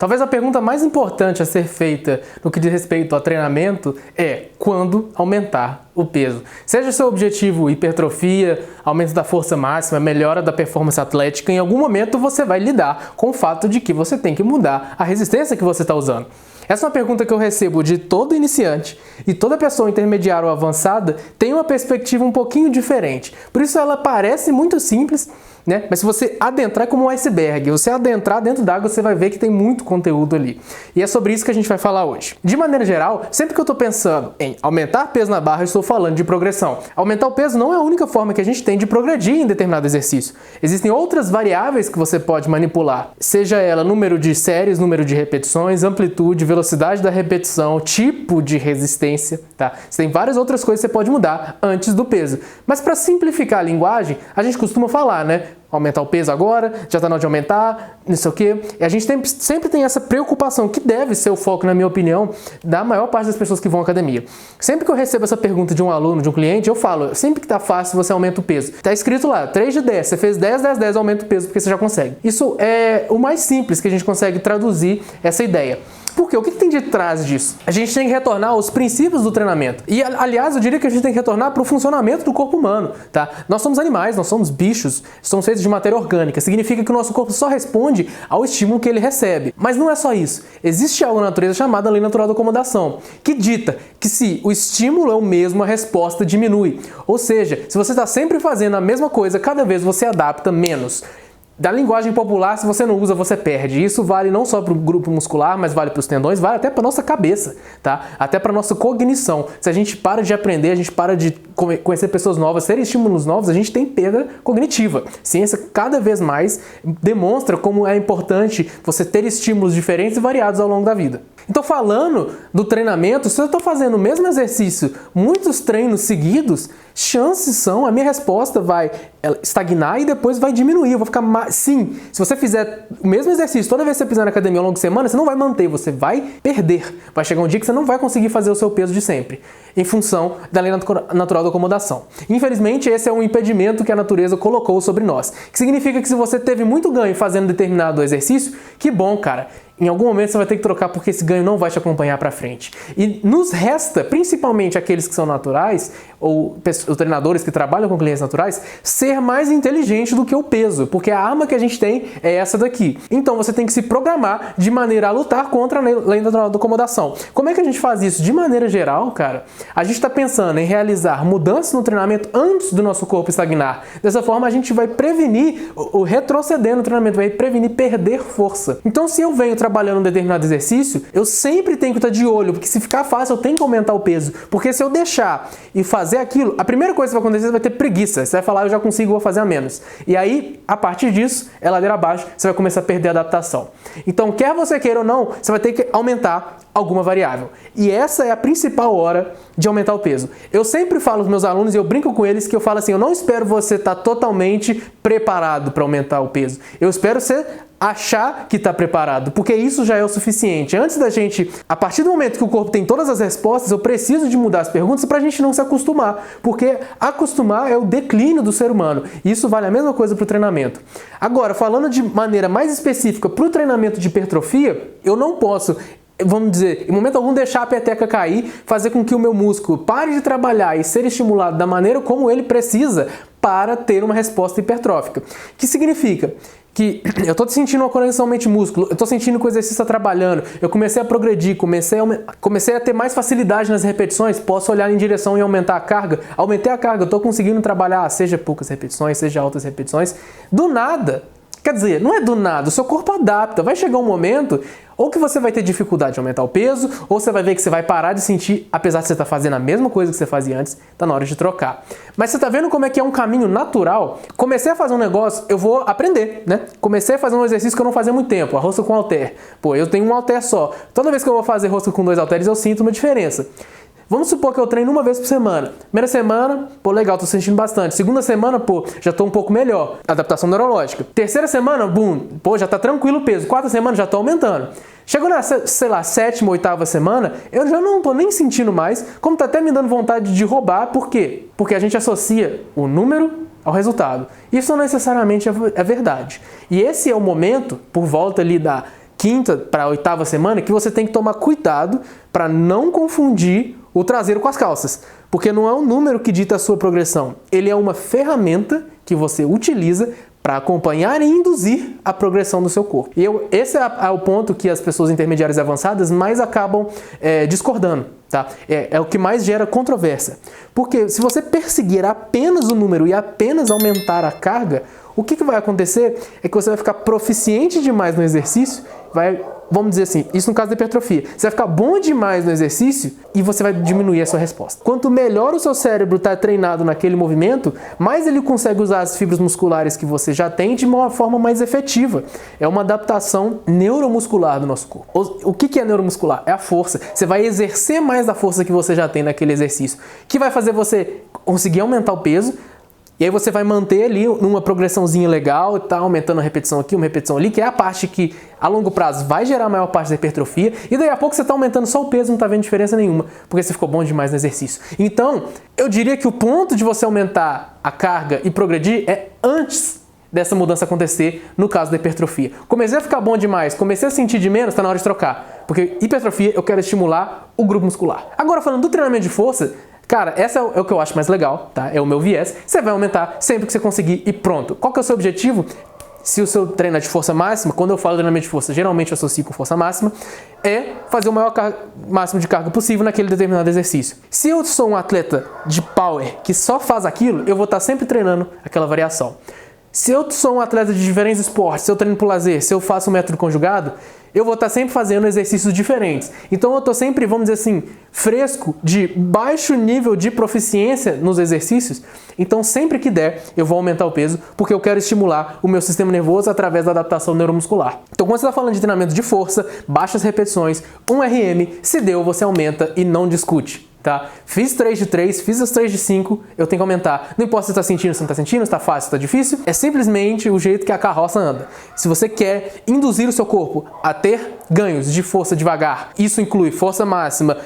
Talvez a pergunta mais importante a ser feita no que diz respeito ao treinamento é quando aumentar o peso. Seja seu objetivo hipertrofia, aumento da força máxima, melhora da performance atlética, em algum momento você vai lidar com o fato de que você tem que mudar a resistência que você está usando. Essa é uma pergunta que eu recebo de todo iniciante e toda pessoa intermediária ou avançada tem uma perspectiva um pouquinho diferente. Por isso ela parece muito simples, né? Mas se você adentrar, é como um iceberg. Você adentrar dentro d'água, você vai ver que tem muito conteúdo ali. E é sobre isso que a gente vai falar hoje. De maneira geral, sempre que eu estou pensando em aumentar peso na barra, eu estou falando de progressão. Aumentar o peso não é a única forma que a gente tem de progredir em determinado exercício. Existem outras variáveis que você pode manipular. Seja ela número de séries, número de repetições, amplitude, velocidade da repetição, tipo de resistência, tá? Você tem várias outras coisas que você pode mudar antes do peso. Mas para simplificar a linguagem, a gente costuma falar, né? Aumentar o peso agora, já está na hora de aumentar, não sei o quê. E a gente sempre tem essa preocupação, que deve ser o foco, na minha opinião, da maior parte das pessoas que vão à academia. Sempre que eu recebo essa pergunta de um aluno, de um cliente, eu falo, sempre que está fácil, você aumenta o peso. Está escrito lá, 3 de 10, você fez 10, 10, 10, aumenta o peso, porque você já consegue. Isso é o mais simples que a gente consegue traduzir essa ideia. Por quê? O que tem de trás disso? A gente tem que retornar aos princípios do treinamento. E, aliás, eu diria que a gente tem que retornar para o funcionamento do corpo humano, tá? Nós somos animais, nós somos bichos, somos feitos de matéria orgânica. Significa que o nosso corpo só responde ao estímulo que ele recebe. Mas não é só isso. Existe algo na natureza chamada lei natural da acomodação, que dita que se o estímulo é o mesmo, a resposta diminui. Ou seja, se você está sempre fazendo a mesma coisa, cada vez você adapta menos. Da linguagem popular, se você não usa, você perde. Isso vale não só para o grupo muscular, mas vale para os tendões, vale até para nossa cabeça, tá? Até para nossa cognição. Se a gente para de aprender, a gente para de conhecer pessoas novas, ter estímulos novos, a gente tem perda cognitiva. Ciência cada vez mais demonstra como é importante você ter estímulos diferentes e variados ao longo da vida. Então, falando do treinamento, se eu estou fazendo o mesmo exercício, muitos treinos seguidos, chances são, a minha resposta vai estagnar e depois vai diminuir. Eu vou ficar mais... Sim, se você fizer o mesmo exercício toda vez que você pisar na academia ao longo de semana, você não vai manter, você vai perder. Vai chegar um dia que você não vai conseguir fazer o seu peso de sempre, em função da lei natural da acomodação. Infelizmente, esse é um impedimento que a natureza colocou sobre nós. Que significa que se você teve muito ganho fazendo determinado exercício, que bom, cara. Em algum momento você vai ter que trocar porque esse ganho não vai te acompanhar para frente. E nos resta, principalmente aqueles que são naturais, ou os treinadores que trabalham com clientes naturais, ser mais inteligente do que o peso, porque a arma que a gente tem é essa daqui. Então você tem que se programar de maneira a lutar contra a lei natural da acomodação. Como é que a gente faz isso? De maneira geral, cara, a gente está pensando em realizar mudanças no treinamento antes do nosso corpo estagnar. Dessa forma a gente vai prevenir o retroceder no treinamento, vai prevenir perder força. Então se eu venho trabalhando um determinado exercício, eu sempre tenho que estar de olho, porque se ficar fácil eu tenho que aumentar o peso, porque se eu deixar e fazer aquilo, a primeira coisa que vai acontecer, você vai ter preguiça, você vai falar, eu já consigo, vou fazer a menos. E aí, a partir disso, é ladeira abaixo, você vai começar a perder a adaptação. Então, quer você queira ou não, você vai ter que aumentar alguma variável. E essa é a principal hora de aumentar o peso. Eu sempre falo aos meus alunos, e eu brinco com eles, que eu falo assim, eu não espero você estar totalmente preparado para aumentar o peso. Eu espero você achar que está preparado, porque isso já é o suficiente. Antes da gente, a partir do momento que o corpo tem todas as respostas, eu preciso de mudar as perguntas para a gente não se acostumar, porque acostumar é o declínio do ser humano. E isso vale a mesma coisa para o treinamento. Agora, falando de maneira mais específica para o treinamento de hipertrofia, eu não posso, vamos dizer, em momento algum deixar a peteca cair, fazer com que o meu músculo pare de trabalhar e ser estimulado da maneira como ele precisa para ter uma resposta hipertrófica. Que significa que eu estou sentindo uma conexão mente-músculo, eu estou sentindo que o exercício está trabalhando, eu comecei a progredir, comecei a ter mais facilidade nas repetições, posso olhar em direção e aumentar a carga. Aumentei a carga, eu estou conseguindo trabalhar, seja poucas repetições, seja altas repetições, do nada. Quer dizer, não é do nada, o seu corpo adapta, vai chegar um momento ou que você vai ter dificuldade de aumentar o peso, ou você vai ver que você vai parar de sentir, apesar de você estar fazendo a mesma coisa que você fazia antes, está na hora de trocar. Mas você está vendo como é que é um caminho natural? Comecei a fazer um negócio, eu vou aprender, né? Comecei a fazer um exercício que eu não fazia há muito tempo, a rosca com halter. Pô, eu tenho um halter só. Toda vez que eu vou fazer rosca com 2 halteres, eu sinto uma diferença. Vamos supor que eu treino uma vez por semana. Primeira semana, pô, legal, tô sentindo bastante. Segunda semana, pô, já tô um pouco melhor. Adaptação neurológica. Terceira semana, boom, pô, já tá tranquilo o peso. Quarta semana, já tô aumentando. Chegou na, sei lá, 7ª, 8ª semana, eu já não tô nem sentindo mais, como tá até me dando vontade de roubar. Por quê? Porque a gente associa o número ao resultado. Isso não necessariamente é verdade. E esse é o momento, por volta ali da quinta para a oitava semana que você tem que tomar cuidado para não confundir o traseiro com as calças. Porque não é um número que dita a sua progressão. Ele é uma ferramenta que você utiliza para acompanhar e induzir a progressão do seu corpo. E esse é o ponto que as pessoas intermediárias e avançadas mais acabam discordando. Tá? É o que mais gera controvérsia. Porque se você perseguir apenas o número e apenas aumentar a carga, o que vai acontecer é que você vai ficar proficiente demais no exercício, vamos dizer assim, isso no caso da hipertrofia, você vai ficar bom demais no exercício e você vai diminuir a sua resposta. Quanto melhor o seu cérebro está treinado naquele movimento, mais ele consegue usar as fibras musculares que você já tem de uma forma mais efetiva. É uma adaptação neuromuscular do nosso corpo. O que é neuromuscular? É a força. Você vai exercer mais da força que você já tem naquele exercício, que vai fazer você conseguir aumentar o peso. E aí você vai manter ali numa progressãozinha legal e tá aumentando uma repetição aqui, uma repetição ali, que é a parte que a longo prazo vai gerar a maior parte da hipertrofia, e daí a pouco você tá aumentando só o peso, não tá vendo diferença nenhuma, porque você ficou bom demais no exercício. Então, eu diria que o ponto de você aumentar a carga e progredir é antes dessa mudança acontecer, no caso da hipertrofia. Comecei a ficar bom demais, comecei a sentir de menos, tá na hora de trocar. Porque hipertrofia eu quero estimular o grupo muscular. Agora, falando do treinamento de força, cara, esse é o que eu acho mais legal, tá? É o meu viés. Você vai aumentar sempre que você conseguir e pronto. Qual que é o seu objetivo? Se o seu treino é de força máxima, quando eu falo treinamento de força, geralmente eu associo com força máxima, é fazer o maior máximo de carga possível naquele determinado exercício. Se eu sou um atleta de power que só faz aquilo, eu vou estar sempre treinando aquela variação. Se eu sou um atleta de diferentes esportes, se eu treino por lazer, se eu faço um método conjugado, eu vou estar sempre fazendo exercícios diferentes. Então eu estou sempre, vamos dizer assim, fresco, de baixo nível de proficiência nos exercícios. Então sempre que der, eu vou aumentar o peso, porque eu quero estimular o meu sistema nervoso através da adaptação neuromuscular. Então quando você está falando de treinamento de força, baixas repetições, 1 RM, se deu, você aumenta e não discute. Tá? Fiz 3 de 3, fiz as 3 de 5, eu tenho que aumentar. Não importa se está sentindo, se não está sentindo, se está fácil, se está difícil. É simplesmente o jeito que a carroça anda. Se você quer induzir o seu corpo a ter ganhos de força devagar, isso inclui força máxima,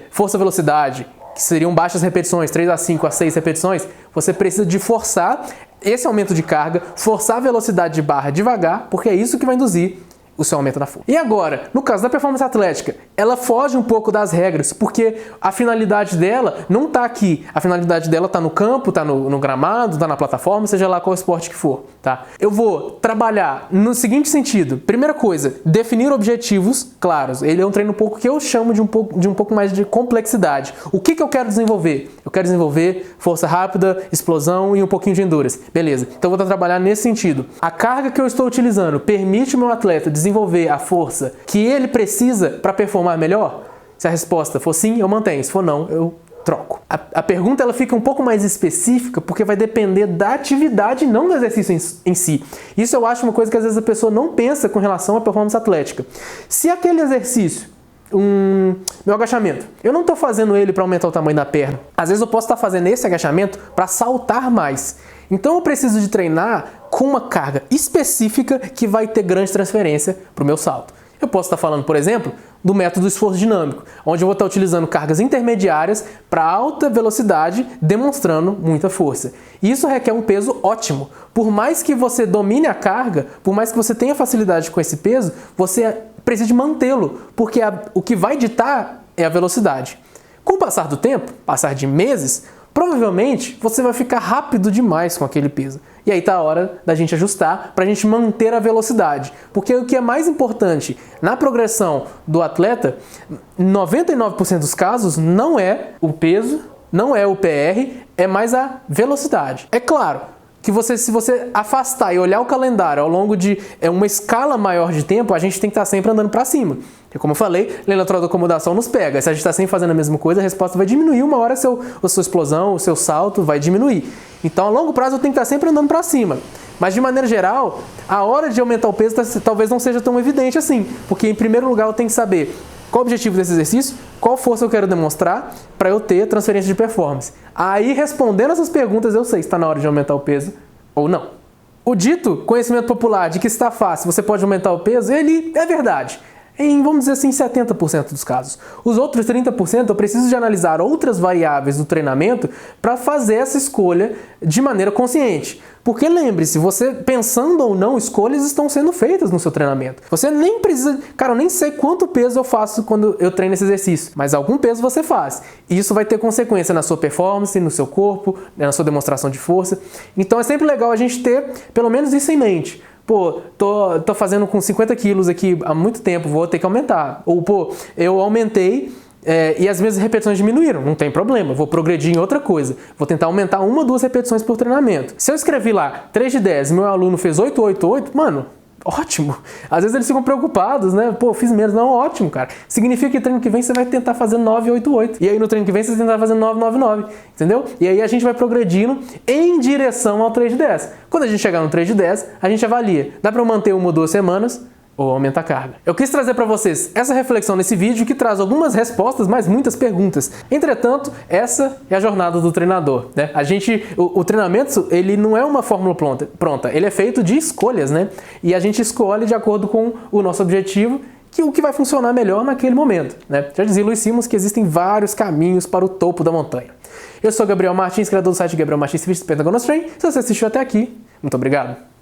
força-velocidade, que seriam baixas repetições, 3 a 5 a 6 repetições, você precisa de forçar esse aumento de carga, forçar a velocidade de barra devagar, porque é isso que vai induzir o seu aumento da força. E agora, no caso da performance atlética, ela foge um pouco das regras, porque a finalidade dela não está aqui. A finalidade dela está no campo, está no gramado, está na plataforma, seja lá qual esporte que for. Tá? Eu vou trabalhar no seguinte sentido. Primeira coisa, definir objetivos claros. Ele é um treino um pouco que eu chamo de um pouco mais de complexidade. O que eu quero desenvolver? Eu quero desenvolver força rápida, explosão e um pouquinho de endurance. Beleza. Então eu vou trabalhar nesse sentido. A carga que eu estou utilizando permite o meu atleta desenvolver a força que ele precisa para performar melhor? Se a resposta for sim, eu mantenho. Se for não, eu troco. A pergunta ela fica um pouco mais específica porque vai depender da atividade, não do exercício em si. Isso eu acho uma coisa que às vezes a pessoa não pensa com relação à performance atlética. Se aquele exercício, meu agachamento, eu não estou fazendo ele para aumentar o tamanho da perna. Às vezes eu posso estar fazendo esse agachamento para saltar mais. Então eu preciso de treinar com uma carga específica que vai ter grande transferência para o meu salto. Eu posso estar falando, por exemplo, do método esforço dinâmico, onde eu vou estar utilizando cargas intermediárias para alta velocidade, demonstrando muita força. Isso requer um peso ótimo. Por mais que você domine a carga, por mais que você tenha facilidade com esse peso, você precisa de mantê-lo, porque o que vai ditar é a velocidade. Com o passar do tempo, passar de meses, provavelmente você vai ficar rápido demais com aquele peso. E aí tá a hora da gente ajustar para a gente manter a velocidade. Porque o que é mais importante na progressão do atleta, 99% dos casos, não é o peso, não é o PR, é mais a velocidade. É claro que se você afastar e olhar o calendário ao longo de uma escala maior de tempo, a gente tem que estar sempre andando para cima. Porque, como eu falei, lei natural da acomodação nos pega. Se a gente está sempre fazendo a mesma coisa, a resposta vai diminuir. Uma hora a sua explosão, o seu salto vai diminuir. Então, a longo prazo, eu tenho que estar sempre andando para cima. Mas, de maneira geral, a hora de aumentar o peso talvez não seja tão evidente assim. Porque, em primeiro lugar, eu tenho que saber qual o objetivo desse exercício, qual força eu quero demonstrar para eu ter transferência de performance. Aí, respondendo essas perguntas, eu sei se está na hora de aumentar o peso ou não. O dito conhecimento popular de que está fácil, você pode aumentar o peso, ele é verdade. vamos dizer assim, 70% dos casos. Os outros 30% eu preciso de analisar outras variáveis do treinamento para fazer essa escolha de maneira consciente. Porque lembre-se, você pensando ou não, escolhas estão sendo feitas no seu treinamento. Você nem precisa... Cara, eu nem sei quanto peso eu faço quando eu treino esse exercício, mas algum peso você faz. E isso vai ter consequência na sua performance, no seu corpo, na sua demonstração de força. Então é sempre legal a gente ter pelo menos isso em mente. Pô, tô fazendo com 50 quilos aqui há muito tempo, vou ter que aumentar. Ou, pô, eu aumentei e as minhas repetições diminuíram, não tem problema, vou progredir em outra coisa. Vou tentar aumentar 1 ou 2 repetições por treinamento. Se eu escrevi lá 3 de 10 e meu aluno fez 8, 8, 8, mano, ótimo. Às vezes eles ficam preocupados, né? Pô, fiz menos. Não, ótimo, cara. Significa que treino que vem você vai tentar fazer 988. E aí no treino que vem você vai tentar fazer 999. Entendeu? E aí a gente vai progredindo em direção ao 3 de 10. Quando a gente chegar no 3 de 10, a gente avalia. Dá pra eu manter 1 ou 2 semanas? Ou aumenta a carga. Eu quis trazer para vocês essa reflexão nesse vídeo que traz algumas respostas, mas muitas perguntas. Entretanto, essa é a jornada do treinador, né? O treinamento, ele não é uma fórmula pronta, ele é feito de escolhas, né? E a gente escolhe de acordo com o nosso objetivo, o que vai funcionar melhor naquele momento, né? Já dizia Luiz Simmons que existem vários caminhos para o topo da montanha. Eu sou Gabriel Martins, criador do site Gabriel Martins, Pentagon Training. Se você assistiu até aqui, muito obrigado.